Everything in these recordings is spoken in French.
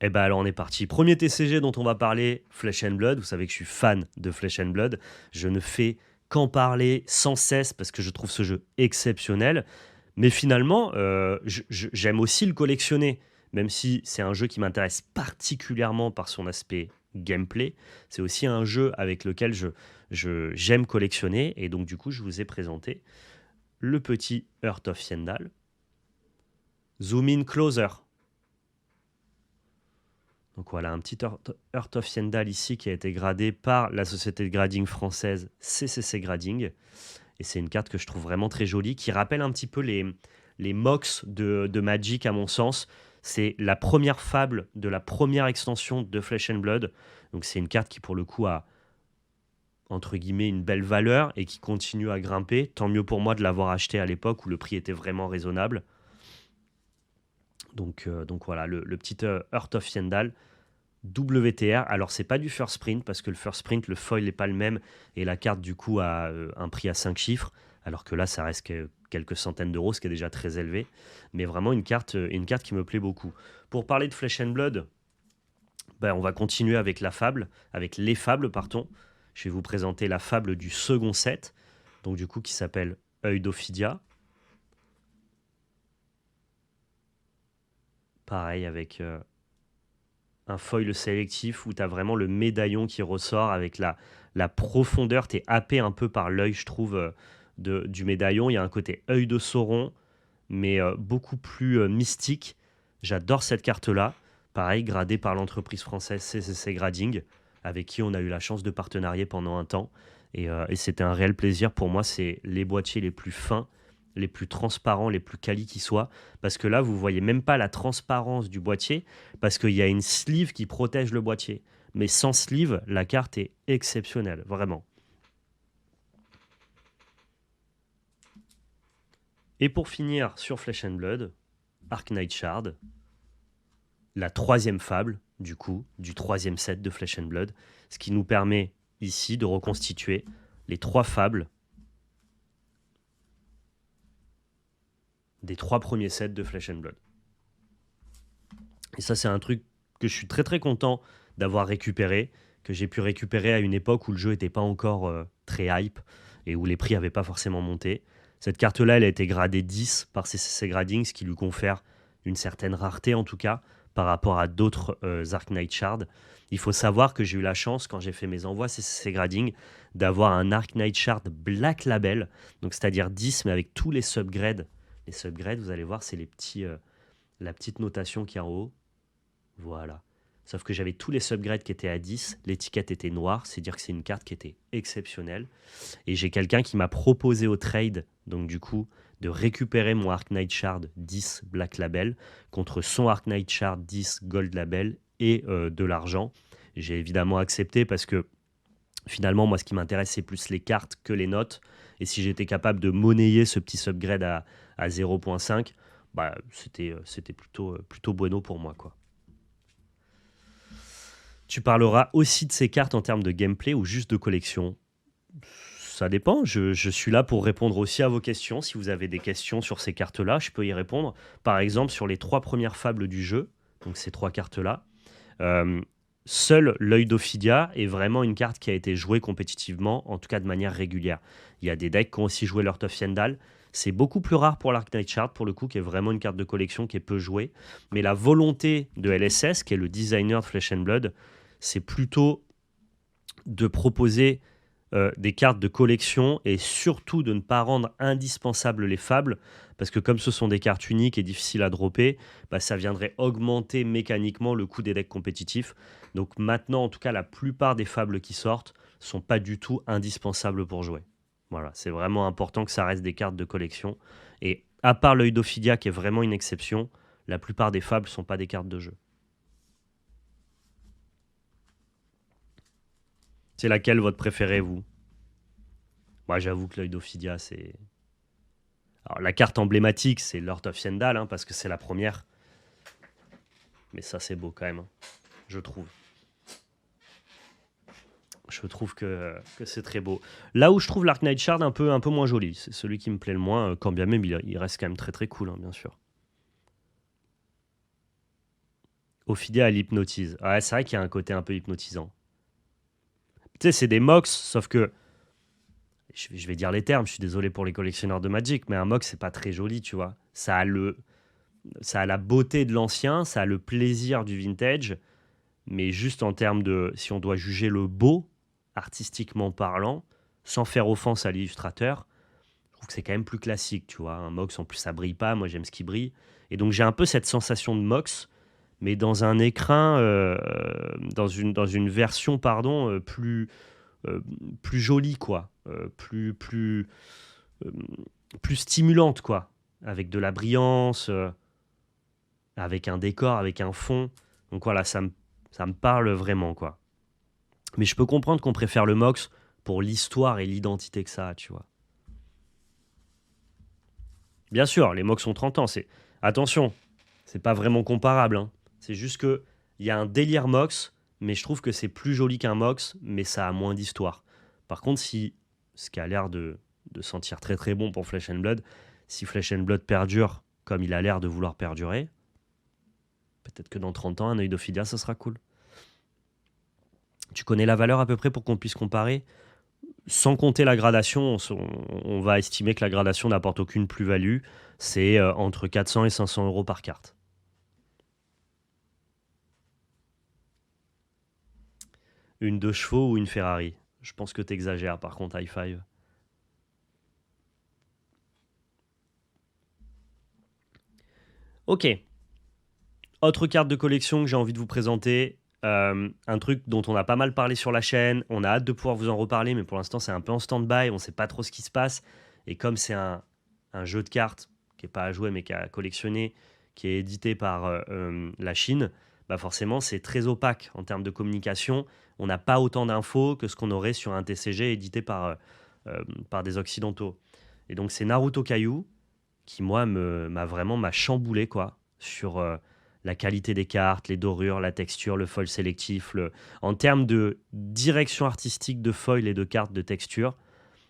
Eh ben alors on est parti. Premier TCG dont on va parler, Flesh and Blood. Vous savez que je suis fan de Flesh and Blood. Je ne fais qu'en parler sans cesse parce que je trouve ce jeu exceptionnel. Mais finalement, j'aime aussi le collectionner. Même si c'est un jeu qui m'intéresse particulièrement par son aspect gameplay, c'est aussi un jeu avec lequel j'aime collectionner. Et donc du coup, je vous ai présenté le petit Heart of Yendal. Zoom in closer. Donc voilà, un petit Heart of Yendal ici qui a été gradé par la société de grading française CCC Grading. Et c'est une carte que je trouve vraiment très jolie, qui rappelle un petit peu les MOX de Magic à mon sens. C'est la première fable de la première extension de Flesh and Blood. Donc c'est une carte qui pour le coup a, entre guillemets, une belle valeur et qui continue à grimper. Tant mieux pour moi de l'avoir acheté à l'époque où le prix était vraiment raisonnable. Donc voilà, le petit Heart of Yendal. WTR, alors c'est pas du first print parce que le first print, le foil n'est pas le même et la carte du coup a un prix à 5 chiffres, alors que là ça reste que quelques centaines d'euros, ce qui est déjà très élevé, mais vraiment une carte qui me plaît beaucoup. Pour parler de Flesh and Blood, ben, on va continuer avec la fable, avec les fables, pardon. Je vais vous présenter la fable du second set, donc du coup qui s'appelle Œil d'Ophidia. Pareil avec un foil sélectif où tu as vraiment le médaillon qui ressort avec la profondeur. Tu es happé un peu par l'œil, je trouve, du médaillon. Il y a un côté œil de Sauron, mais beaucoup plus mystique. J'adore cette carte-là. Pareil, gradée par l'entreprise française CCC Grading, avec qui on a eu la chance de partenarier pendant un temps. Et c'était un réel plaisir pour moi. C'est les boîtiers les plus fins, les plus transparents, les plus quali qui soient. Parce que là, vous voyez même pas la transparence du boîtier, parce qu'il y a une sleeve qui protège le boîtier. Mais sans sleeve, la carte est exceptionnelle, vraiment. Et pour finir sur Flesh and Blood, Arknight Shard, la troisième fable, du coup, du troisième set de Flesh and Blood, ce qui nous permet ici de reconstituer les trois fables des trois premiers sets de Flesh and Blood. Et ça, c'est un truc que je suis très très content d'avoir récupéré, que j'ai pu récupérer à une époque où le jeu n'était pas encore très hype et où les prix n'avaient pas forcément monté. Cette carte-là, elle a été gradée 10 par CCC Grading, ce qui lui confère une certaine rareté en tout cas par rapport à d'autres Arknight Shard. Il faut savoir que j'ai eu la chance, quand j'ai fait mes envois CCC Grading, d'avoir un Arknight Shard Black Label, donc c'est-à-dire 10 mais avec tous les subgrades. Les subgrades, vous allez voir, c'est la petite notation qui est en haut. Voilà. Sauf que j'avais tous les subgrades qui étaient à 10, l'étiquette était noire, c'est dire que c'est une carte qui était exceptionnelle. Et j'ai quelqu'un qui m'a proposé au trade, donc du coup, de récupérer mon Arknight Shard 10 Black Label contre son Arknight Shard 10 Gold Label et de l'argent. J'ai évidemment accepté parce que finalement, moi, ce qui m'intéresse, c'est plus les cartes que les notes. Et si j'étais capable de monnayer ce petit subgrade à 0.5, bah, c'était plutôt bueno pour moi, quoi. Tu parleras aussi de ces cartes en termes de gameplay ou juste de collection? Ça dépend, je suis là pour répondre aussi à vos questions. Si vous avez des questions sur ces cartes-là, je peux y répondre. Par exemple, sur les trois premières fables du jeu, donc ces trois cartes-là, euh, seul l'œil d'Ophidia est vraiment une carte qui a été jouée compétitivement, en tout cas de manière régulière. Il y a des decks qui ont aussi joué l'Heart of Yendal. C'est beaucoup plus rare pour l'Arknight Shard, pour le coup, qui est vraiment une carte de collection qui est peu jouée. Mais la volonté de LSS, qui est le designer de Flesh and Blood, c'est plutôt de proposer des cartes de collection et surtout de ne pas rendre indispensables les fables, parce que comme ce sont des cartes uniques et difficiles à dropper, bah, ça viendrait augmenter mécaniquement le coût des decks compétitifs. Donc maintenant, en tout cas, la plupart des fables qui sortent sont pas du tout indispensables pour jouer. Voilà, c'est vraiment important que ça reste des cartes de collection. Et à part l'œil d'Ophidia, qui est vraiment une exception, la plupart des fables sont pas des cartes de jeu. C'est laquelle votre préférée, vous? Moi, j'avoue que l'œil d'Ophidia, c'est... Alors, la carte emblématique, c'est Lord of Yendal, hein, parce que c'est la première. Mais ça, c'est beau quand même, hein, je trouve. Je trouve que c'est très beau. Là où je trouve l'Arknight Shard un peu moins joli, c'est celui qui me plaît le moins, quand bien même il reste quand même très très cool, hein, bien sûr. Ophidia, elle hypnotise. Ouais, c'est vrai qu'il y a un côté un peu hypnotisant. Tu sais, c'est des MOX, sauf que, je vais dire les termes, je suis désolé pour les collectionneurs de Magic, mais un MOX, c'est pas très joli, tu vois. Ça a la beauté de l'ancien, ça a le plaisir du vintage, mais juste en termes de, si on doit juger le beau, artistiquement parlant, sans faire offense à l'illustrateur, je trouve que c'est quand même plus classique, tu vois. Un Mox, en plus, ça brille pas, moi j'aime ce qui brille. Et donc j'ai un peu cette sensation de Mox, mais dans un écrin, dans une version, pardon, euh, plus jolie, quoi. Euh, plus stimulante, quoi. Avec de la brillance, avec un décor, avec un fond. Donc voilà, ça me parle vraiment, quoi. Mais je peux comprendre qu'on préfère le Mox pour l'histoire et l'identité que ça a, tu vois. Bien sûr, les Mox ont 30 ans. Attention, c'est pas vraiment comparable, hein. C'est juste que il y a un délire Mox, mais je trouve que c'est plus joli qu'un Mox, mais ça a moins d'histoire. Par contre, si ce qui a l'air de sentir très très bon pour Flesh and Blood, si Flesh and Blood perdure comme il a l'air de vouloir perdurer, peut-être que dans 30 ans, un œil d'Ophidia, ça sera cool. Tu connais la valeur à peu près pour qu'on puisse comparer? Sans compter la gradation, on va estimer que la gradation n'apporte aucune plus-value. C'est entre 400 et 500 euros par carte. Une deux chevaux ou une Ferrari? Je pense que tu exagères par contre, high five. Ok. Autre carte de collection que j'ai envie de vous présenter. Un truc dont on a pas mal parlé sur la chaîne. On a hâte de pouvoir vous en reparler, mais pour l'instant c'est un peu en stand-by. On ne sait pas trop ce qui se passe. Et comme c'est un jeu de cartes qui n'est pas à jouer mais qui est à collectionner, qui est édité par la Chine, bah forcément c'est très opaque en termes de communication. On n'a pas autant d'infos que ce qu'on aurait sur un TCG édité par des Occidentaux. Et donc c'est Naruto Kaiju qui moi m'a chamboulé quoi sur la qualité des cartes, les dorures, la texture, le foil sélectif. En termes de direction artistique de foil et de cartes de texture,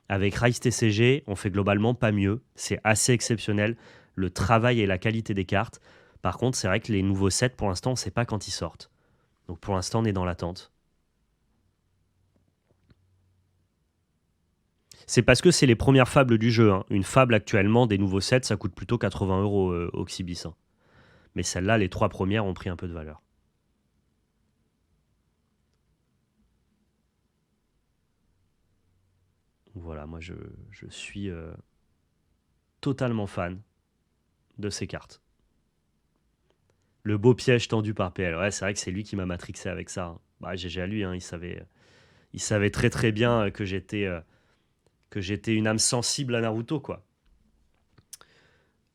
avec Rise TCG, on fait globalement pas mieux. C'est assez exceptionnel, le travail et la qualité des cartes. Par contre, c'est vrai que les nouveaux sets, pour l'instant, on ne sait pas quand ils sortent. Donc pour l'instant, on est dans l'attente. C'est parce que c'est les premières fables du jeu, hein. Une fable actuellement, des nouveaux sets, ça coûte plutôt 80 euros Oxybis, hein. Mais celles-là, les trois premières ont pris un peu de valeur. Voilà, moi je suis totalement fan de ces cartes. Le beau piège tendu par PL. Ouais, c'est vrai que c'est lui qui m'a matrixé avec ça, hein. Bah, GG à lui, hein, il savait très très bien que j'étais une âme sensible à Naruto, quoi.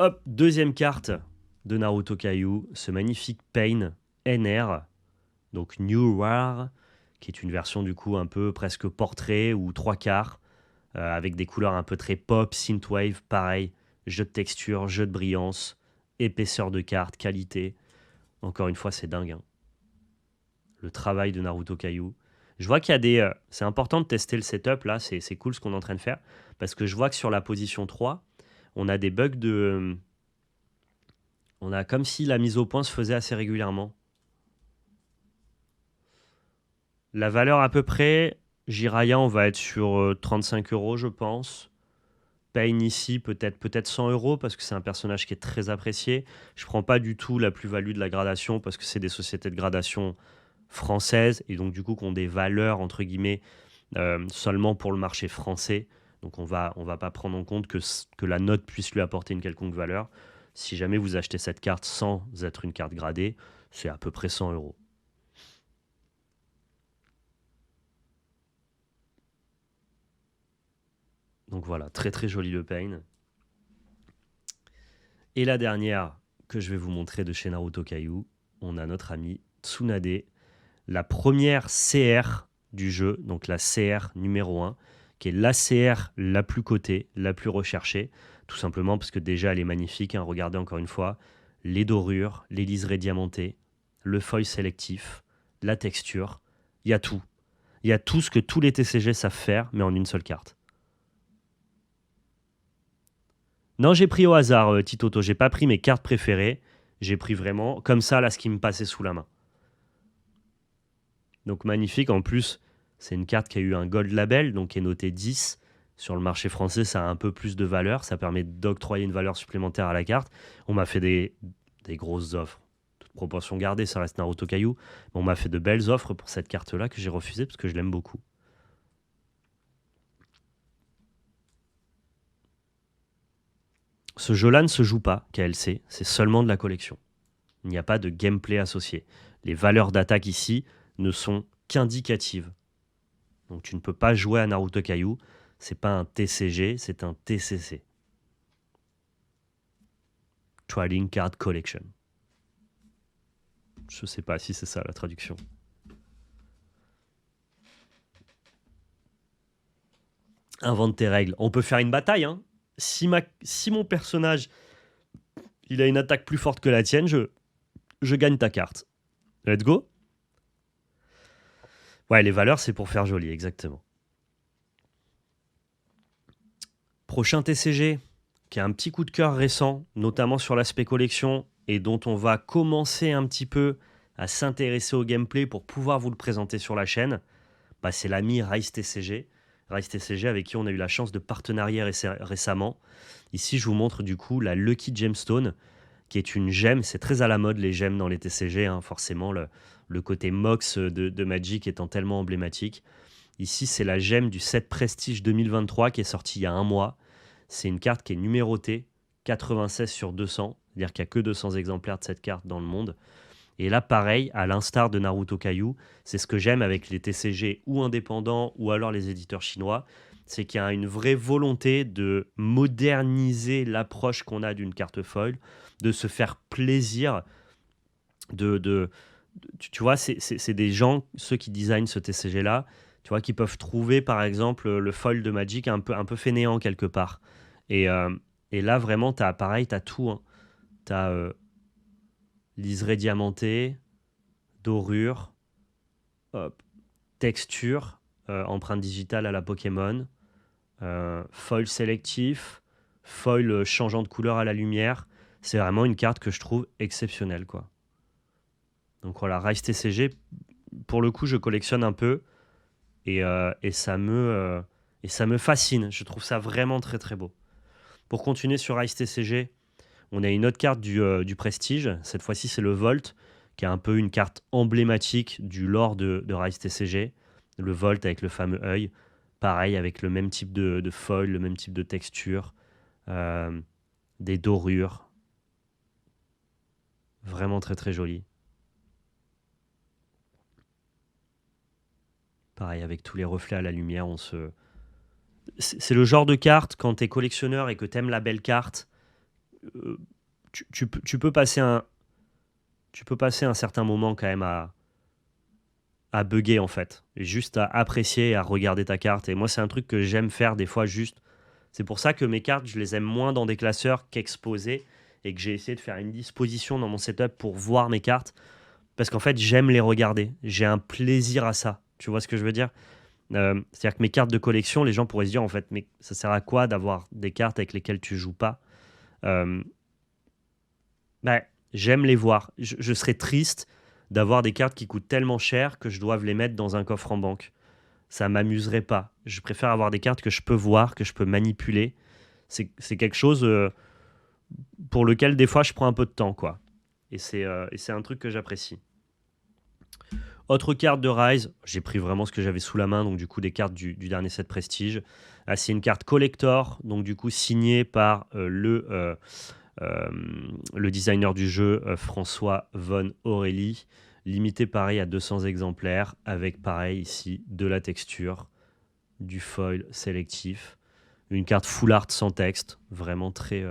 Hop, deuxième carte de Naruto Kaiju, ce magnifique Pain NR, donc New War, qui est une version du coup un peu presque portrait ou trois quarts, avec des couleurs un peu très pop, synthwave, pareil, jeu de texture, jeu de brillance, épaisseur de carte, qualité. Encore une fois, c'est dingue, hein. Le travail de Naruto Kaiju. Je vois qu'il y a c'est important de tester le setup, là, c'est cool ce qu'on est en train de faire, parce que je vois que sur la position 3, on a des bugs de... On a comme si la mise au point se faisait assez régulièrement. La valeur à peu près, Jiraya, on va être sur 35 euros, je pense. Pain ici, peut-être 100 euros, parce que c'est un personnage qui est très apprécié. Je prends pas du tout la plus-value de la gradation, parce que c'est des sociétés de gradation françaises, et donc du coup qui ont des valeurs, entre guillemets, seulement pour le marché français. Donc on va pas prendre en compte que la note puisse lui apporter une quelconque valeur. Si jamais vous achetez cette carte sans être une carte gradée, c'est à peu près 100 euros. Donc voilà, très très joli le Pain. Et la dernière que je vais vous montrer de chez Naruto Kaiju, on a notre ami Tsunade, la première CR du jeu, donc la CR numéro 1, qui est la CR la plus cotée, la plus recherchée, tout simplement parce que déjà elle est magnifique, hein. Regardez encore une fois, les dorures, les liserés diamantés, le foil sélectif, la texture, il y a tout. Il y a tout ce que tous les TCG savent faire, mais en une seule carte. Non, j'ai pris au hasard, Titoto. J'ai pas pris mes cartes préférées. J'ai pris vraiment, comme ça, là, ce qui me passait sous la main. Donc magnifique. En plus, c'est une carte qui a eu un Gold Label, donc qui est notée 10. Sur le marché français, ça a un peu plus de valeur. Ça permet d'octroyer une valeur supplémentaire à la carte. On m'a fait des grosses offres. Toute proportion gardée, ça reste Naruto Kaiju. Mais on m'a fait de belles offres pour cette carte-là que j'ai refusée parce que je l'aime beaucoup. Ce jeu-là ne se joue pas, KLC. C'est seulement de la collection. Il n'y a pas de gameplay associé. Les valeurs d'attaque ici ne sont qu'indicatives. Donc tu ne peux pas jouer à Naruto Kaiju. C'est pas un TCG, c'est un TCC. Trading Card Collection. Je sais pas si c'est ça la traduction. Invente tes règles. On peut faire une bataille. Hein. Si mon personnage il a une attaque plus forte que la tienne, je gagne ta carte. Let's go. Ouais, les valeurs, c'est pour faire joli, exactement. Prochain TCG, qui a un petit coup de cœur récent, notamment sur l'aspect collection, et dont on va commencer un petit peu à s'intéresser au gameplay pour pouvoir vous le présenter sur la chaîne, bah, c'est l'ami Rise TCG. Rise TCG avec qui on a eu la chance de partenarier récemment. Ici, je vous montre du coup la Lucky Gemstone, qui est une gemme. C'est très à la mode les gemmes dans les TCG, hein, forcément le côté Mox de Magic étant tellement emblématique. Ici, c'est la gemme du set Prestige 2023 qui est sortie il y a un mois. C'est une carte qui est numérotée 96 sur 200, c'est-à-dire qu'il n'y a que 200 exemplaires de cette carte dans le monde. Et là, pareil, à l'instar de Naruto Kaiju, c'est ce que j'aime avec les TCG ou indépendants ou alors les éditeurs chinois, c'est qu'il y a une vraie volonté de moderniser l'approche qu'on a d'une carte foil, de se faire plaisir, tu vois, c'est des gens, ceux qui designent ce TCG-là, tu vois, qui peuvent trouver, par exemple, le foil de Magic un peu fainéant quelque part. Et, et là, vraiment, tu as tout. Hein. Tu as liseré diamanté, dorure, hop, texture, empreinte digitale à la Pokémon, foil sélectif, foil changeant de couleur à la lumière. C'est vraiment une carte que je trouve exceptionnelle, quoi. Donc voilà, Rise TCG, pour le coup, je collectionne un peu et ça me fascine. Je trouve ça vraiment très très beau. Pour continuer sur Rise TCG, on a une autre carte du Prestige. Cette fois-ci, c'est le Volt, qui est un peu une carte emblématique du lore de Rise TCG. Le Volt avec le fameux œil. Pareil, avec le même type de foil, le même type de texture. Des dorures. Vraiment très très joli. Pareil, avec tous les reflets à la lumière, c'est le genre de carte, quand tu es collectionneur et que tu aimes la belle carte, tu peux passer un certain moment quand même à bugger en fait. Et juste à apprécier et à regarder ta carte. Et moi, c'est un truc que j'aime faire des fois juste. C'est pour ça que mes cartes, je les aime moins dans des classeurs qu'exposées et que j'ai essayé de faire une disposition dans mon setup pour voir mes cartes. Parce qu'en fait, j'aime les regarder. J'ai un plaisir à ça. Tu vois ce que je veux dire ? C'est-à-dire que mes cartes de collection, les gens pourraient se dire en fait, mais ça sert à quoi d'avoir des cartes avec lesquelles tu joues pas ? Bah, j'aime les voir. Je serais triste d'avoir des cartes qui coûtent tellement cher que je doive les mettre dans un coffre en banque. Ça m'amuserait pas. Je préfère avoir des cartes que je peux voir, que je peux manipuler. C'est quelque chose pour lequel des fois je prends un peu de temps, quoi. Et c'est un truc que j'apprécie. Autre carte de Rise, j'ai pris vraiment ce que j'avais sous la main, donc du coup des cartes du dernier set Prestige. Ah, c'est une carte collector, donc du coup signée par le designer du jeu, François Von Aurélie. Limité pareil à 200 exemplaires, avec pareil ici de la texture, du foil sélectif. Une carte full art sans texte, vraiment très,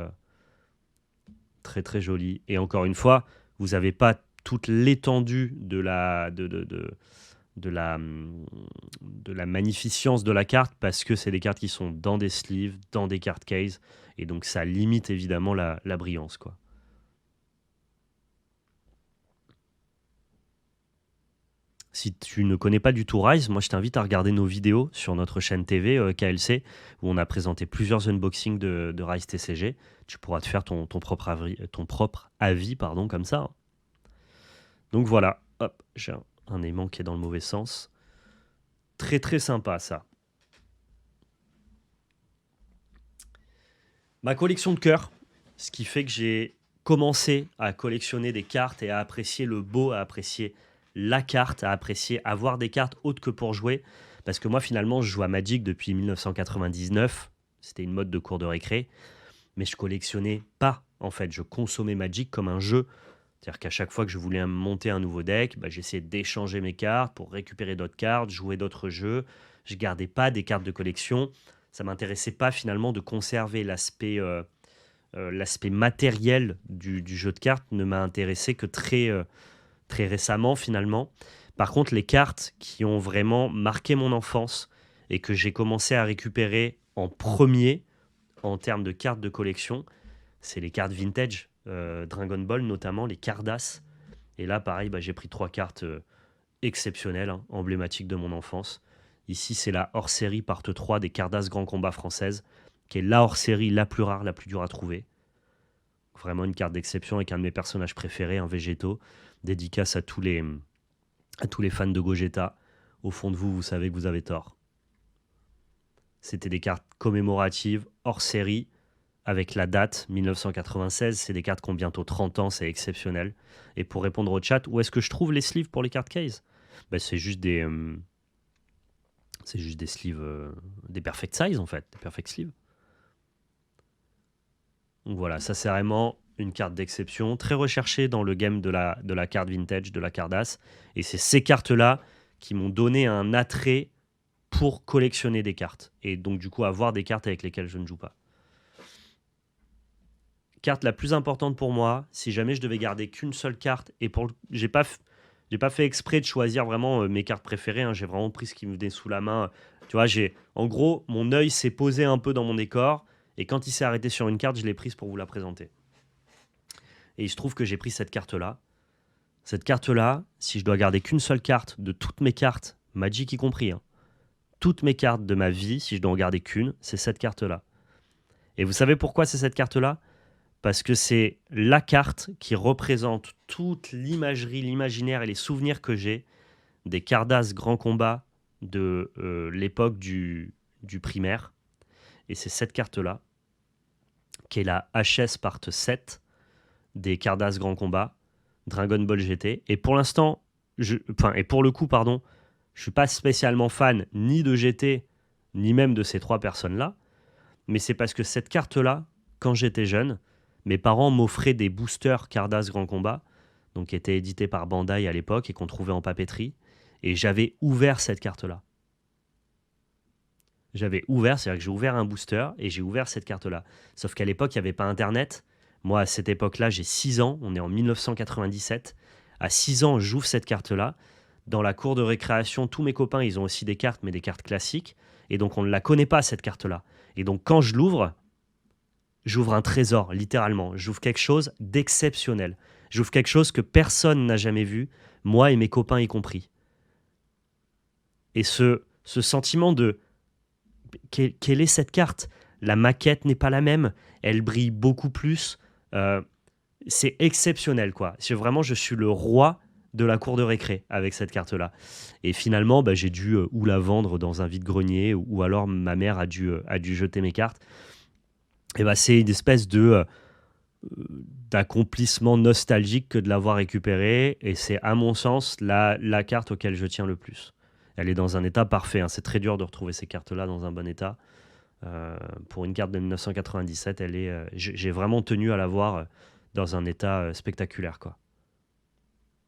très très jolie. Et encore une fois, vous n'avez pas toute l'étendue de la magnificence de la carte parce que c'est des cartes qui sont dans des sleeves, dans des cartes case, et donc ça limite évidemment la brillance, quoi. Si tu ne connais pas du tout Rise, moi je t'invite à regarder nos vidéos sur notre chaîne TV KLC, où on a présenté plusieurs unboxings de Rise TCG. Tu pourras te faire ton propre avis, pardon, comme ça. Donc voilà, hop, j'ai un un aimant qui est dans le mauvais sens. Très très sympa ça. Ma collection de cœurs, ce qui fait que j'ai commencé à collectionner des cartes et à apprécier le beau, à apprécier la carte, à apprécier avoir des cartes autres que pour jouer. Parce que moi, finalement, je joue à Magic depuis 1999. C'était une mode de cours de récré. Mais je collectionnais pas, en fait. Je consommais Magic comme un jeu. C'est-à-dire qu'à chaque fois que je voulais monter un nouveau deck, j'essayais d'échanger mes cartes pour récupérer d'autres cartes, jouer d'autres jeux. Je gardais pas des cartes de collection. Ça m'intéressait pas, finalement, de conserver l'aspect matériel du jeu de cartes ne m'a intéressé que très récemment finalement. Par contre, les cartes qui ont vraiment marqué mon enfance et que j'ai commencé à récupérer en premier en termes de cartes de collection, c'est les cartes vintage, Dragon Ball notamment, les Cardass. Et là, pareil, j'ai pris 3 cartes exceptionnelles, hein, emblématiques de mon enfance. Ici, c'est la hors-série part 3 des Cardass Grand Combat française, qui est la hors-série la plus rare, la plus dure à trouver. Vraiment une carte d'exception avec un de mes personnages préférés, un Végéto. Dédicace à tous les fans de Gogeta. Au fond de vous, vous savez que vous avez tort. C'était des cartes commémoratives, hors série, avec la date 1996. C'est des cartes qui ont bientôt 30 ans, c'est exceptionnel. Et pour répondre au chat, où est-ce que je trouve les sleeves pour les cartes case? C'est juste des sleeves, des perfect size en fait, des perfect sleeves. Donc voilà, ça c'est vraiment une carte d'exception, très recherchée dans le game de la carte vintage, de la Cardass. Et c'est ces cartes-là qui m'ont donné un attrait pour collectionner des cartes. Et donc du coup avoir des cartes avec lesquelles je ne joue pas. Carte la plus importante pour moi, si jamais je devais garder qu'une seule carte, et j'ai pas fait exprès de choisir vraiment mes cartes préférées, hein, j'ai vraiment pris ce qui me venait sous la main. Tu vois, en gros, mon œil s'est posé un peu dans mon décor, et quand il s'est arrêté sur une carte, je l'ai prise pour vous la présenter. Et il se trouve que j'ai pris cette carte-là. Cette carte-là, si je dois garder qu'une seule carte de toutes mes cartes, Magic y compris, hein, toutes mes cartes de ma vie, si je dois en garder qu'une, c'est cette carte-là. Et vous savez pourquoi c'est cette carte-là? Parce que c'est la carte qui représente toute l'imagerie, l'imaginaire et les souvenirs que j'ai des Cardass Grand Combat de l'époque du primaire. Et c'est cette carte-là, qui est la HS Part 7 des Cardass Grand Combat, Dragon Ball GT. Et pour l'instant, et pour le coup, pardon, je suis pas spécialement fan ni de GT, ni même de ces 3 personnes-là. Mais c'est parce que cette carte-là, quand j'étais jeune, mes parents m'offraient des boosters Cardass Grand Combat, donc qui étaient édités par Bandai à l'époque et qu'on trouvait en papeterie. Et j'avais ouvert cette carte-là. C'est-à-dire que j'ai ouvert un booster et j'ai ouvert cette carte-là. Sauf qu'à l'époque, il n'y avait pas Internet. Moi, à cette époque-là, j'ai 6 ans. On est en 1997. À 6 ans, j'ouvre cette carte-là. Dans la cour de récréation, tous mes copains, ils ont aussi des cartes, mais des cartes classiques. Et donc, on ne la connaît pas, cette carte-là. Et donc, quand je l'ouvre, j'ouvre un trésor, littéralement. J'ouvre quelque chose d'exceptionnel. J'ouvre quelque chose que personne n'a jamais vu, moi et mes copains y compris. Et ce sentiment de... Quelle est cette carte? La maquette n'est pas la même, elle brille beaucoup plus. C'est exceptionnel, quoi. Vraiment, je suis le roi de la cour de récré avec cette carte-là. Et finalement, j'ai dû ou la vendre dans un vide-grenier, ou alors ma mère a dû jeter mes cartes. Et c'est une espèce d'accomplissement nostalgique que de l'avoir récupérée. Et c'est, à mon sens, la carte auquel je tiens le plus. Elle est dans un état parfait, hein. C'est très dur de retrouver ces cartes-là dans un bon état. Pour une carte de 1997, j'ai vraiment tenu à l'avoir dans un état spectaculaire, quoi.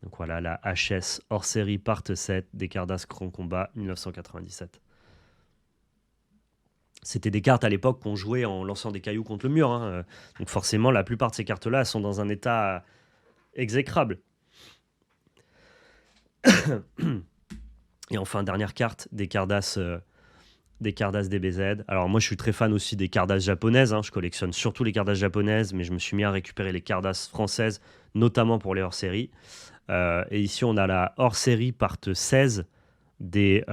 Donc voilà, la HS hors série part 7 des Cardass Grand Combat 1997. C'était des cartes à l'époque qu'on jouait en lançant des cailloux contre le mur, hein. Donc forcément, la plupart de ces cartes-là sont dans un état exécrable. Et enfin, dernière carte des Cardass DBZ. Alors moi, je suis très fan aussi des Cardass japonaises, hein. Je collectionne surtout les Cardass japonaises, mais je me suis mis à récupérer les Cardass françaises, notamment pour les hors-séries. Et ici, on a la hors-série part 16 des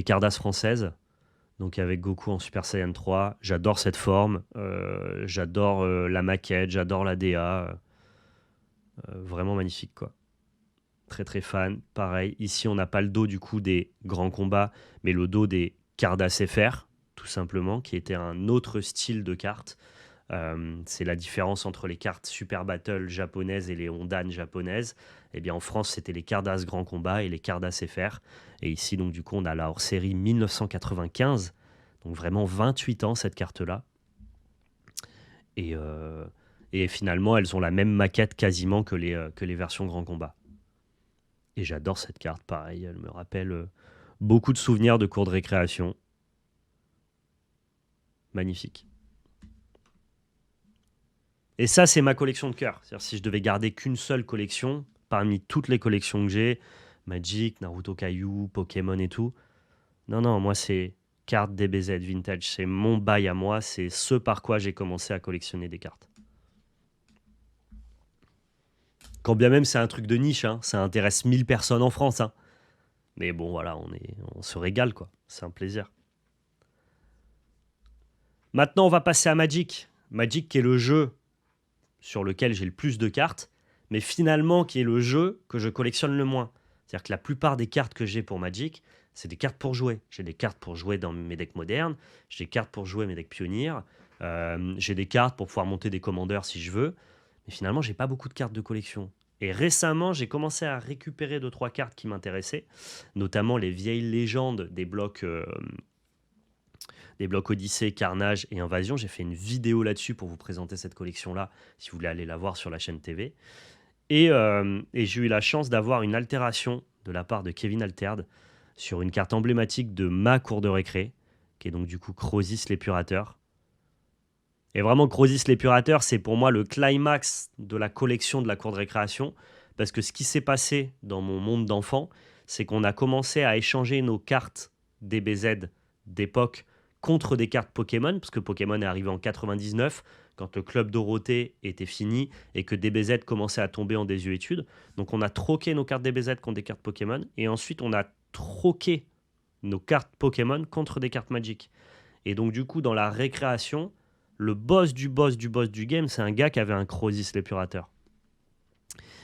Cardass françaises, donc avec Goku en Super Saiyan 3. J'adore cette forme, j'adore la maquette, j'adore la DA. Vraiment magnifique, quoi. Très très fan. Pareil, ici on n'a pas le dos du coup des grands combats, mais le dos des Cardas FR, tout simplement, qui était un autre style de carte. C'est la différence entre les cartes Super Battle japonaises et les Hondan japonaises. Eh bien en France c'était les Cardas Grand Combat et les Cardas FR. Et ici donc du coup on a la hors-série 1995, donc vraiment 28 ans cette carte-là. Et, euh, et finalement elles ont la même maquette quasiment que les versions Grand Combat. Et j'adore cette carte, pareil, elle me rappelle beaucoup de souvenirs de cours de récréation. Magnifique. Et ça, c'est ma collection de cœur. C'est-à-dire, si je devais garder qu'une seule collection, parmi toutes les collections que j'ai, Magic, Naruto Kaiju, Pokémon et tout, non, non, moi, c'est cartes DBZ Vintage. C'est mon bail à moi. C'est ce par quoi j'ai commencé à collectionner des cartes. Quand bien même c'est un truc de niche, hein, ça intéresse 1000 personnes en France, hein. Mais bon, voilà, on se régale, quoi. C'est un plaisir. Maintenant, on va passer à Magic. Magic, qui est le jeu sur lequel j'ai le plus de cartes, mais finalement qui est le jeu que je collectionne le moins. C'est-à-dire que la plupart des cartes que j'ai pour Magic, c'est des cartes pour jouer. J'ai des cartes pour jouer dans mes decks modernes, j'ai des cartes pour jouer mes decks pionniers, j'ai des cartes pour pouvoir monter des commandeurs si je veux, mais finalement, j'ai pas beaucoup de cartes de collection. Et récemment, j'ai commencé à récupérer 2 3 cartes qui m'intéressaient, notamment les vieilles légendes des blocs Odyssée, Carnage et Invasion. J'ai fait une vidéo là-dessus pour vous présenter cette collection-là, si vous voulez aller la voir sur la chaîne TV. Et j'ai eu la chance d'avoir une altération de la part de Kevin Altered sur une carte emblématique de ma cour de récré, qui est donc du coup Crosis l'épurateur. Et vraiment, Crosis l'épurateur, c'est pour moi le climax de la collection de la cour de récréation, parce que ce qui s'est passé dans mon monde d'enfant, c'est qu'on a commencé à échanger nos cartes DBZ d'époque contre des cartes Pokémon, parce que Pokémon est arrivé en 99, quand le club Dorothée était fini et que DBZ commençait à tomber en désuétude. Donc on a troqué nos cartes DBZ contre des cartes Pokémon, et ensuite on a troqué nos cartes Pokémon contre des cartes Magic. Et donc du coup, dans la récréation, le boss du boss du boss du game, c'est un gars qui avait un Crosis l'épurateur.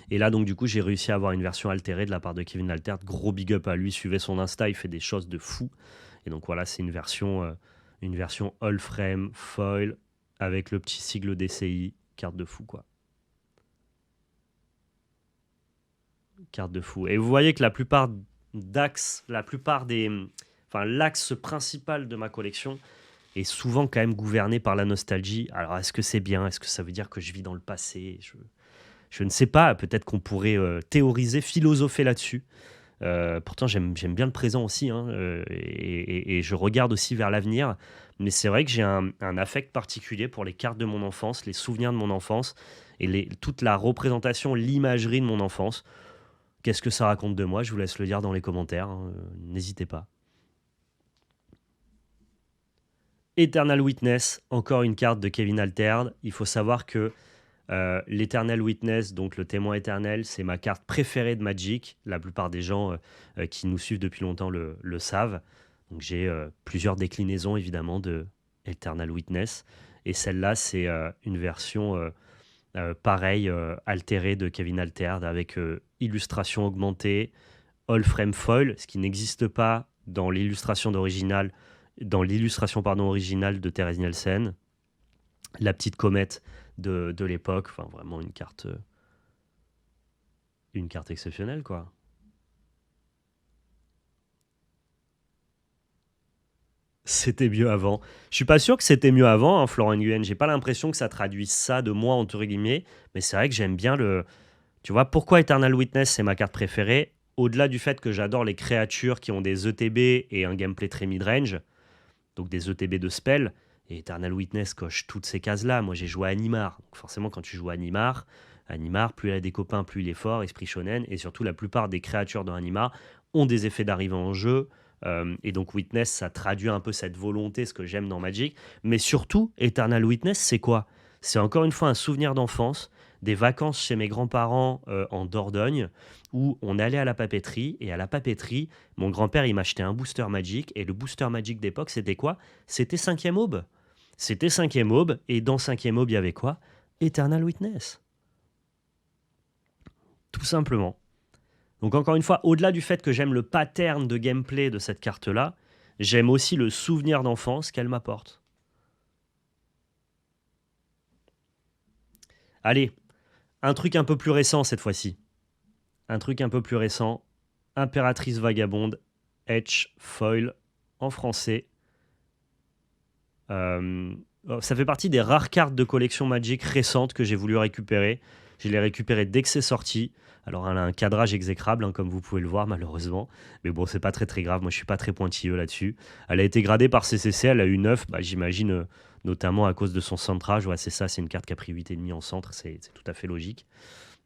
Et là, donc, du coup, j'ai réussi à avoir une version altérée de la part de Kevin Altert. Gros big up à lui, suivez son Insta, il fait des choses de fou. Et donc, voilà, c'est une version all frame, foil, avec le petit sigle DCI. Carte de fou, quoi. Carte de fou. Et vous voyez que la plupart d'axes, la plupart des. Enfin, l'axe principal de ma collection est souvent quand même gouverné par la nostalgie. Alors, est-ce que c'est bien? Est-ce que ça veut dire que je vis dans le passé? Je ne sais pas, peut-être qu'on pourrait théoriser, philosopher là-dessus. Pourtant, j'aime bien le présent aussi, hein, et je regarde aussi vers l'avenir. Mais c'est vrai que j'ai un affect particulier pour les cartes de mon enfance, les souvenirs de mon enfance, et toute la représentation, l'imagerie de mon enfance. Qu'est-ce que ça raconte de moi? Je vous laisse le dire dans les commentaires, hein, n'hésitez pas. Eternal Witness, encore une carte de Kevin Alterd. Il faut savoir que l'Eternal Witness, donc le témoin éternel, c'est ma carte préférée de Magic. La plupart des gens qui nous suivent depuis longtemps le savent. Donc j'ai plusieurs déclinaisons évidemment de Eternal Witness. Et celle-là, c'est une version pareille, altérée de Kevin Alterd avec illustration augmentée, all frame foil, ce qui n'existe pas dans l'illustration originale de Thérèse Nielsen. La petite comète de l'époque, enfin vraiment une carte exceptionnelle, quoi. C'était mieux avant. Je suis pas sûr que c'était mieux avant, hein, Florent Nguyen. J'ai pas l'impression que ça traduise ça de moi entre guillemets, mais c'est vrai que j'aime bien le. Tu vois pourquoi Eternal Witness c'est ma carte préférée? Au-delà du fait que j'adore les créatures qui ont des ETB et un gameplay très mid-range, donc des ETB de spell. Et Eternal Witness coche toutes ces cases-là. Moi, j'ai joué à Animar. Donc forcément, quand tu joues à Animar, plus il a des copains, plus il est fort, esprit shonen. Et surtout, la plupart des créatures dans Animar ont des effets d'arrivée en jeu. Et donc Witness, ça traduit un peu cette volonté, ce que j'aime dans Magic. Mais surtout, Eternal Witness, c'est quoi? C'est encore une fois un souvenir d'enfance, des vacances chez mes grands-parents en Dordogne, où on allait à la papeterie, et à la papeterie, mon grand-père, il m'achetait un booster Magic, et le booster Magic d'époque, c'était quoi? C'était 5e Aube. C'était 5e Aube, et dans 5e Aube, il y avait quoi? Eternal Witness. Tout simplement. Donc encore une fois, au-delà du fait que j'aime le pattern de gameplay de cette carte-là, j'aime aussi le souvenir d'enfance qu'elle m'apporte. Allez, un truc un peu plus récent cette fois-ci. Un truc un peu plus récent. Impératrice Vagabonde, Etch Foil en français. Ça fait partie des rares cartes de collection Magic récentes que j'ai voulu récupérer. Je l'ai récupérée dès que c'est sorti. Alors elle a un cadrage exécrable, hein, comme vous pouvez le voir malheureusement. Mais bon, c'est pas très très grave, moi je suis pas très pointilleux là-dessus. Elle a été gradée par CCC, elle a eu 9, j'imagine notamment à cause de son centrage. Ouais, c'est ça, c'est une carte qui a pris 8,5 en centre, c'est tout à fait logique.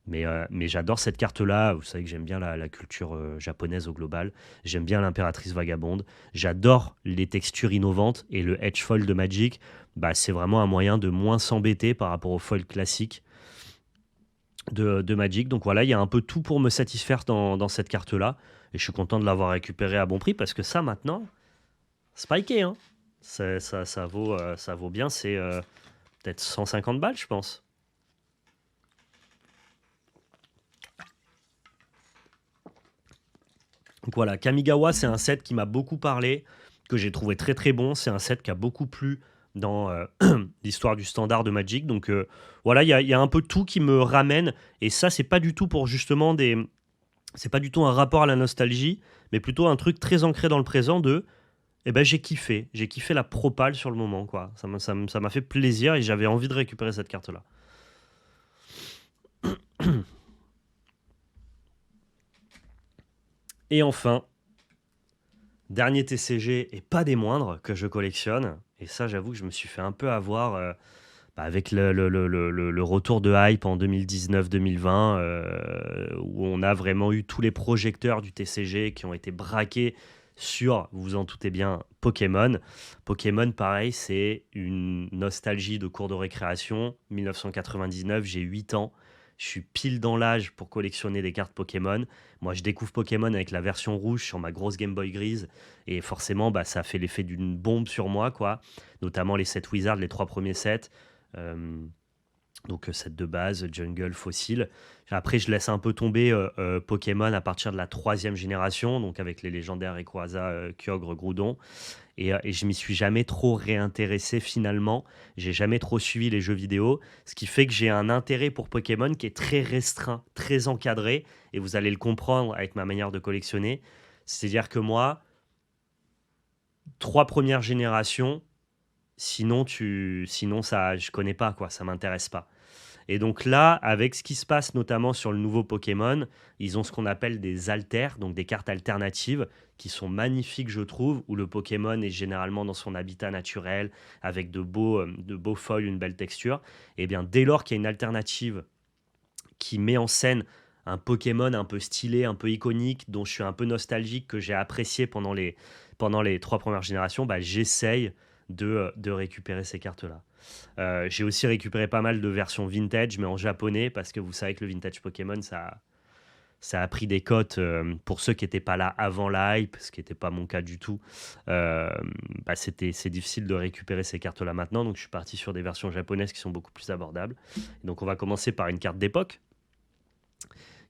Mais j'adore cette carte-là. Vous savez que j'aime bien la culture japonaise au global. J'aime bien l'impératrice vagabonde. J'adore les textures innovantes. Et le edge foil de Magic, c'est vraiment un moyen de moins s'embêter par rapport au foil classique de Magic. Donc voilà, il y a un peu tout pour me satisfaire dans cette carte-là. Et je suis content de l'avoir récupérée à bon prix parce que ça, maintenant, spiké, hein. Ça vaut bien, c'est peut-être 150 balles, je pense. Donc voilà, Kamigawa, c'est un set qui m'a beaucoup parlé, que j'ai trouvé très très bon. C'est un set qui a beaucoup plu dans l'histoire du standard de Magic. Donc voilà, il y a un peu tout qui me ramène. Et ça, c'est pas du tout pour justement des. C'est pas du tout un rapport à la nostalgie, mais plutôt un truc très ancré dans le présent de. Eh ben, j'ai kiffé. J'ai kiffé la propale sur le moment, quoi. Ça m'a fait plaisir et j'avais envie de récupérer cette carte-là. Et enfin, dernier TCG, et pas des moindres, que je collectionne. Et ça, j'avoue que je me suis fait un peu avoir avec le retour de hype en 2019-2020, où on a vraiment eu tous les projecteurs du TCG qui ont été braqués sur, vous vous en doutez bien, Pokémon. Pokémon, pareil, c'est une nostalgie de cours de récréation. 1999, j'ai 8 ans. Je suis pile dans l'âge pour collectionner des cartes Pokémon. Moi, je découvre Pokémon avec la version rouge sur ma grosse Game Boy grise. Et forcément, ça a fait l'effet d'une bombe sur moi, quoi. Notamment les sets Wizard, les 3 premiers sets. Euh, donc set de base, jungle, fossile. Après, je laisse un peu tomber Pokémon à partir de la 3e génération, donc avec les légendaires Rayquaza, Kyogre, Groudon. Et je m'y suis jamais trop réintéressé finalement. J'ai jamais trop suivi les jeux vidéo, ce qui fait que j'ai un intérêt pour Pokémon qui est très restreint, très encadré. Et vous allez le comprendre avec ma manière de collectionner. C'est-à-dire que moi, 3 premières générations, sinon ça, je connais pas, quoi, ça m'intéresse pas. Et donc là, avec ce qui se passe notamment sur le nouveau Pokémon, ils ont ce qu'on appelle des alters, donc des cartes alternatives, qui sont magnifiques, je trouve, où le Pokémon est généralement dans son habitat naturel, avec de beaux foils, une belle texture. Et bien, dès lors qu'il y a une alternative qui met en scène un Pokémon un peu stylé, un peu iconique, dont je suis un peu nostalgique, que j'ai apprécié pendant les 3 premières générations, j'essaye de récupérer ces cartes-là. J'ai aussi récupéré pas mal de versions vintage, mais en japonais, parce que vous savez que le vintage Pokémon, ça a pris des cotes pour ceux qui n'étaient pas là avant la hype, ce qui n'était pas mon cas du tout. C'est difficile de récupérer ces cartes-là maintenant, donc je suis parti sur des versions japonaises qui sont beaucoup plus abordables. Et donc on va commencer par une carte d'époque,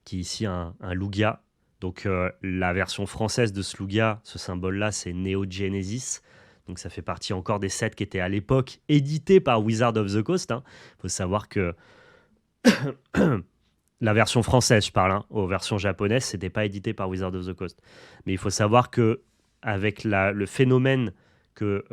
qui est ici un Lugia. Donc la version française de ce Lugia, ce symbole-là, c'est Neo Genesis. Donc ça fait partie encore des sets qui étaient à l'époque édités par Wizard of the Coast. Il faut savoir que la version française, je parle, aux versions japonaises, c'était pas édité par Wizard of the Coast. Mais il faut savoir que avec le phénomène que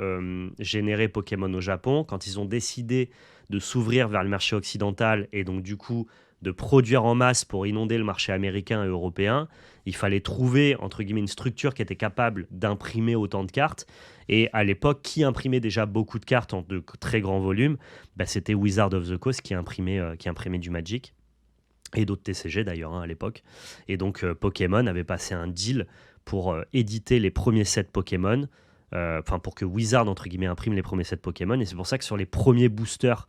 générait Pokémon au Japon, quand ils ont décidé de s'ouvrir vers le marché occidental et donc du coup de produire en masse pour inonder le marché américain et européen, il fallait trouver, entre guillemets, une structure qui était capable d'imprimer autant de cartes. Et à l'époque, qui imprimait déjà beaucoup de cartes en de très grands volumes, c'était Wizard of the Coast qui imprimait du Magic. Et d'autres TCG d'ailleurs à l'époque. Et donc Pokémon avait passé un deal pour éditer les premiers sets Pokémon, pour que Wizard, entre guillemets, imprime les premiers sets Pokémon. Et c'est pour ça que sur les premiers boosters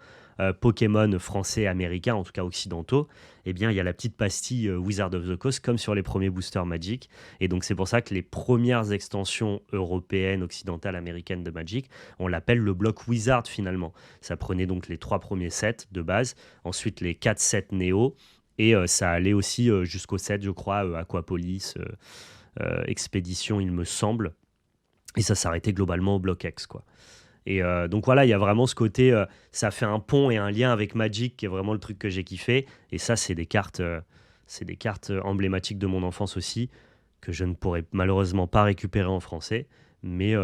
Pokémon français, américains, en tout cas occidentaux, eh bien, il y a la petite pastille Wizard of the Coast, comme sur les premiers boosters Magic. Et donc, c'est pour ça que les premières extensions européennes, occidentales, américaines de Magic, on l'appelle le bloc Wizard finalement. Ça prenait donc les 3 premiers sets de base, ensuite les 4 sets Néo, Et ça allait aussi jusqu'au 7, je crois, Aquapolis, Expédition, il me semble. Et ça s'arrêtait globalement au bloc X, quoi. Et donc voilà, il y a vraiment ce côté, ça fait un pont et un lien avec Magic qui est vraiment le truc que j'ai kiffé. Et ça, c'est des cartes emblématiques de mon enfance aussi, que je ne pourrais malheureusement pas récupérer en français, mais,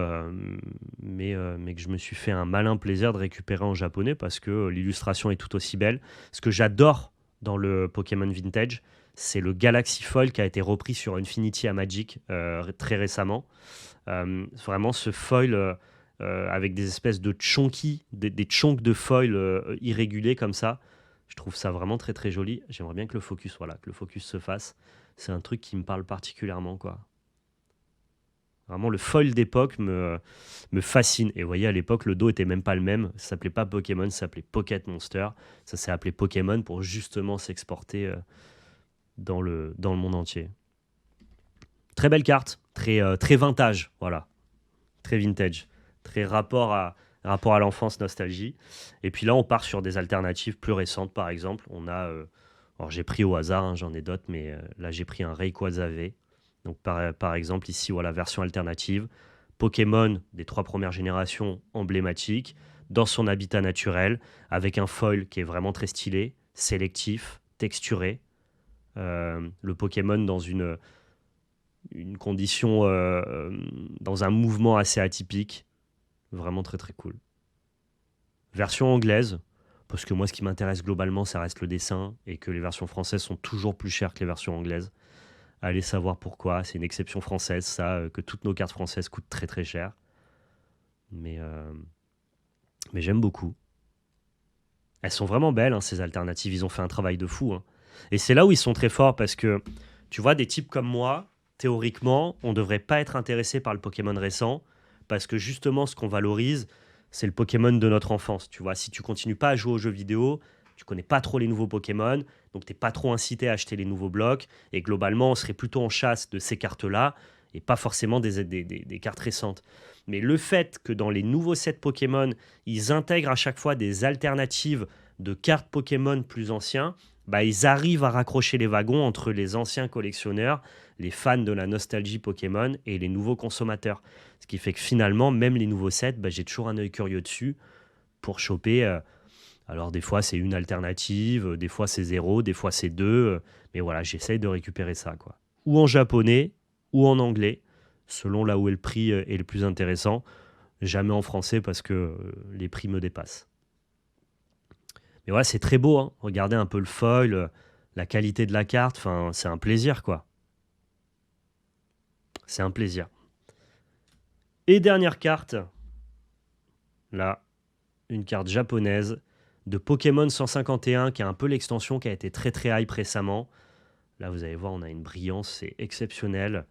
mais que je me suis fait un malin plaisir de récupérer en japonais parce que l'illustration est tout aussi belle. Ce que j'adore dans le Pokémon Vintage, c'est le Galaxy Foil qui a été repris sur Infinity à Magic très récemment. Vraiment ce foil avec des espèces de chunky, des chunks de foil irréguliers comme ça. Je trouve ça vraiment très très joli. J'aimerais bien que le focus, voilà, que le focus se fasse. C'est un truc qui me parle particulièrement, quoi. Vraiment, le foil d'époque me fascine. Et vous voyez, à l'époque, le dos était même pas le même. Ça s'appelait pas Pokémon, ça s'appelait Pocket Monster. Ça s'est appelé Pokémon pour justement s'exporter dans le monde entier. Très belle carte, très vintage, voilà. Très vintage, très rapport à l'enfance, nostalgie. Et puis là, on part sur des alternatives plus récentes, par exemple. On a, alors j'ai pris au hasard, hein, j'en ai d'autres, mais là j'ai pris un Rayquaza V. Donc par exemple, ici, voilà, version alternative. Pokémon des 3 premières générations emblématiques, dans son habitat naturel, avec un foil qui est vraiment très stylé, sélectif, texturé. Le Pokémon dans une condition, dans un mouvement assez atypique. Vraiment très très cool. Version anglaise, parce que moi ce qui m'intéresse globalement ça reste le dessin et que les versions françaises sont toujours plus chères que les versions anglaises. Allez savoir pourquoi, c'est une exception française ça, que toutes nos cartes françaises coûtent très très cher. Mais, mais j'aime beaucoup. Elles sont vraiment belles hein, ces alternatives, ils ont fait un travail de fou. Hein. Et c'est là où ils sont très forts parce que tu vois des types comme moi, théoriquement, on ne devrait pas être intéressé par le Pokémon récent parce que justement ce qu'on valorise, c'est le Pokémon de notre enfance. Tu vois, si tu continues pas à jouer aux jeux vidéo, tu connais pas trop les nouveaux Pokémon, donc t'es pas trop incité à acheter les nouveaux blocs et globalement on serait plutôt en chasse de ces cartes-là et pas forcément des cartes récentes. Mais le fait que dans les nouveaux sets Pokémon, ils intègrent à chaque fois des alternatives de cartes Pokémon plus anciens, bah, ils arrivent à raccrocher les wagons entre les anciens collectionneurs, les fans de la nostalgie Pokémon et les nouveaux consommateurs. Ce qui fait que finalement, même les nouveaux sets, bah, j'ai toujours un œil curieux dessus pour choper. Alors des fois c'est une alternative, des fois c'est zéro, des fois c'est deux. Mais voilà, j'essaye de récupérer ça, quoi. Ou en japonais, ou en anglais, selon là où est le prix est le plus intéressant. Jamais en français parce que les prix me dépassent. Mais voilà, c'est très beau, hein. Regardez un peu le foil, la qualité de la carte, enfin, c'est un plaisir, quoi. C'est un plaisir. Et dernière carte, là, une carte japonaise de Pokémon 151, qui est un peu l'extension qui a été très très hype récemment. Là, vous allez voir, on a une brillance, c'est exceptionnel.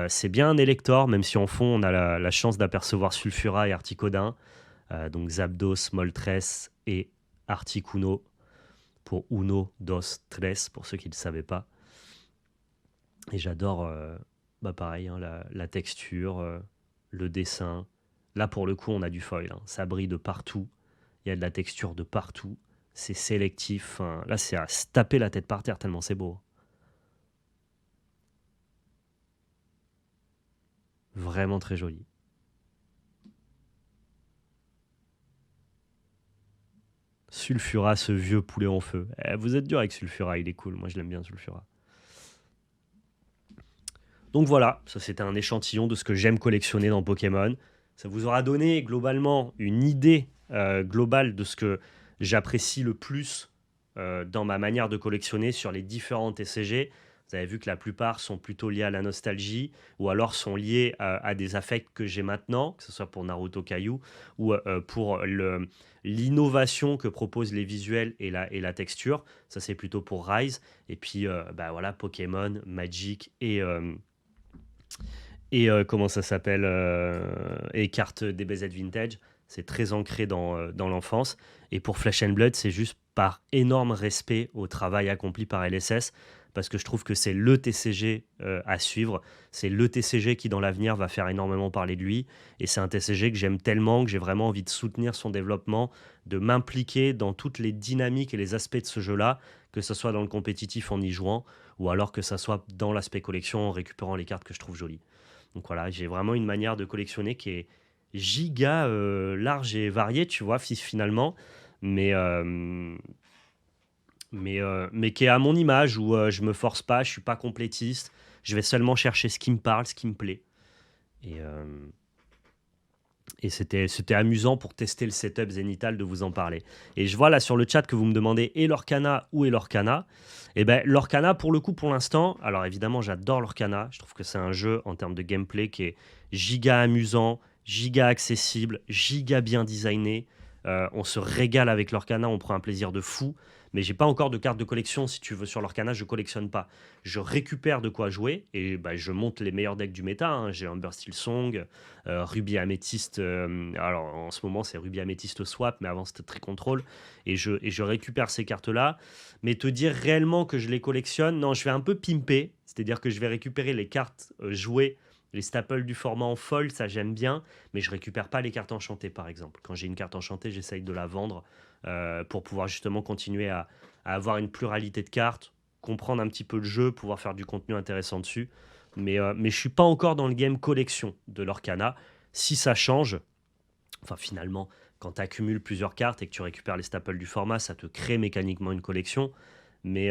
C'est bien un Elector, même si en fond, on a la chance d'apercevoir Sulfura et Articodin. Donc Zapdos, Moltres et Articuno pour Uno, Dos, Tres, pour ceux qui ne le savaient pas. Et j'adore, bah pareil, hein, la texture, le dessin. Là, pour le coup, on a du foil. Hein. Ça brille de partout. Il y a de la texture de partout. C'est sélectif. Hein. Là, c'est à se taper la tête par terre tellement c'est beau. Vraiment très joli. Sulfura, ce vieux poulet en feu. Vous êtes dur avec Sulfura, il est cool. Moi, je l'aime bien, Sulfura. Donc voilà, ça c'était un échantillon de ce que j'aime collectionner dans Pokémon. Ça vous aura donné globalement une idée globale de ce que j'apprécie le plus dans ma manière de collectionner sur les différents TCG. Vous avez vu que la plupart sont plutôt liés à la nostalgie ou alors sont liés à des affects que j'ai maintenant, que ce soit pour Naruto Kaiju ou pour l'innovation que proposent les visuels et la texture. Ça c'est plutôt pour Rise. Et puis bah, voilà, Pokémon, Magic et comment ça s'appelle et cartes DBZ Vintage, c'est très ancré dans l'enfance. Et pour Flesh and Blood, c'est juste par énorme respect au travail accompli par LSS, parce que je trouve que c'est le TCG à suivre. C'est le TCG qui, dans l'avenir, va faire énormément parler de lui. Et c'est un TCG que j'aime tellement que j'ai vraiment envie de soutenir son développement, de m'impliquer dans toutes les dynamiques et les aspects de ce jeu-là, que ce soit dans le compétitif en y jouant, ou alors que ça soit dans l'aspect collection en récupérant les cartes que je trouve jolies. Donc voilà, j'ai vraiment une manière de collectionner qui est giga large et variée, tu vois, finalement, mais, mais qui est à mon image, où je me force pas, je suis pas complétiste, je vais seulement chercher ce qui me parle, ce qui me plaît. Et, c'était amusant pour tester le setup zénital de vous en parler. Et je vois là sur le chat que vous me demandez et Lorcana ou et Lorcana. Et ben Lorcana, pour le coup, pour l'instant, alors évidemment, j'adore Lorcana. Je trouve que c'est un jeu en termes de gameplay qui est giga amusant, giga accessible, giga bien designé. On se régale avec Lorcana, on prend un plaisir de fou. Mais j'ai pas encore de carte de collection, si tu veux, sur Lorcana, je collectionne pas. Je récupère de quoi jouer et bah, je monte les meilleurs decks du méta, hein. J'ai Humber Steel Song, Ruby Amethyst. Alors en ce moment, c'est Ruby Amethyst Swap, mais avant c'était Tri Control. Et je récupère ces cartes-là. Mais te dire réellement que je les collectionne, non, je vais un peu pimper. C'est-à-dire que je vais récupérer les cartes jouées, les staples du format en foil, ça j'aime bien. Mais je récupère pas les cartes enchantées, par exemple. Quand j'ai une carte enchantée, j'essaye de la vendre pour pouvoir justement continuer à avoir une pluralité de cartes, comprendre un petit peu le jeu, pouvoir faire du contenu intéressant dessus. Mais je ne suis pas encore dans le game collection de Lorcana. Si ça change, enfin finalement, quand tu accumules plusieurs cartes et que tu récupères les staples du format, ça te crée mécaniquement une collection. Mais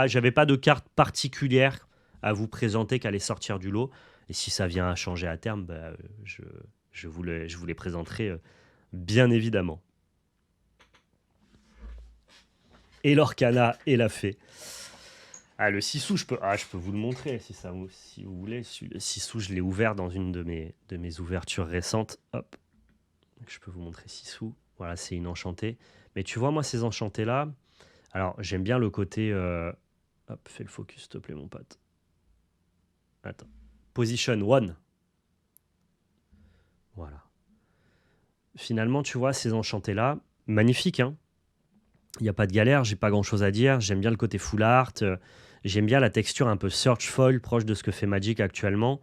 j'avais pas de carte particulière à vous présenter qu'allait sortir du lot. Et si ça vient à changer à terme, bah, je vous les présenterai bien évidemment. Et Lorcana et la fée. Ah, le Sissou, je peux vous le montrer si vous voulez. Le Sissou, je l'ai ouvert dans une de mes ouvertures récentes. Hop, je peux vous montrer Sissou. Voilà, c'est une enchantée. Mais tu vois, moi, ces enchantées-là, alors j'aime bien le côté... Hop, fais le focus, s'il te plaît, mon pote. Attends. Position 1. Voilà. Finalement, tu vois, ces enchantées-là, magnifiques, hein. Il n'y a pas de galère, j'ai pas grand chose à dire. J'aime bien le côté full art. J'aime bien la texture un peu search foil, proche de ce que fait Magic actuellement.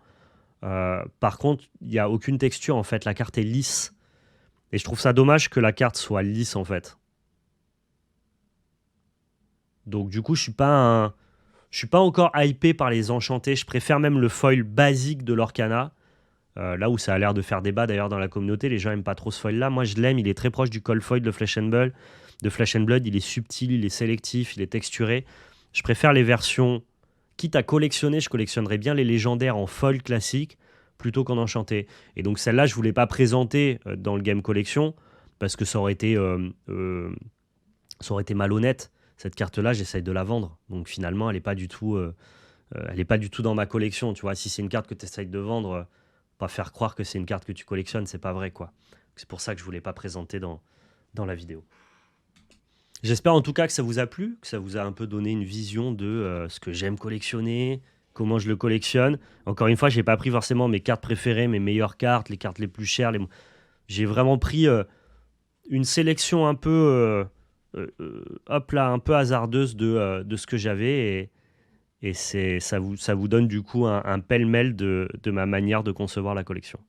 Par contre, il n'y a aucune texture en fait. La carte est lisse. Et je trouve ça dommage que la carte soit lisse en fait. Donc du coup, je suis pas encore hypé par les enchantés. Je préfère même le foil basique de l'Orcana. Là où ça a l'air de faire débat d'ailleurs dans la communauté. Les gens aiment pas trop ce foil là. Moi, je l'aime. Il est très proche du cold foil de Flesh and Blood. Il est subtil, il est sélectif, il est texturé. Je préfère les versions, quitte à collectionner, je collectionnerais bien les légendaires en foil classique plutôt qu'en enchanté. Et donc celle-là, je ne voulais pas présenter dans le game collection parce que ça aurait été malhonnête. Cette carte-là, j'essaye de la vendre. Donc finalement, elle n'est pas du tout dans ma collection. Tu vois, si c'est une carte que tu essayes de vendre, pas faire croire que c'est une carte que tu collectionnes, c'est pas vrai, quoi. C'est pour ça que je ne voulais pas présenter dans la vidéo. J'espère en tout cas que ça vous a plu, que ça vous a un peu donné une vision de ce que j'aime collectionner, comment je le collectionne. Encore une fois, je n'ai pas pris forcément mes cartes préférées, mes meilleures cartes, les cartes les plus chères. J'ai vraiment pris une sélection un peu, un peu hasardeuse de ce que j'avais. Et ça vous donne du coup un pêle-mêle de ma manière de concevoir la collection.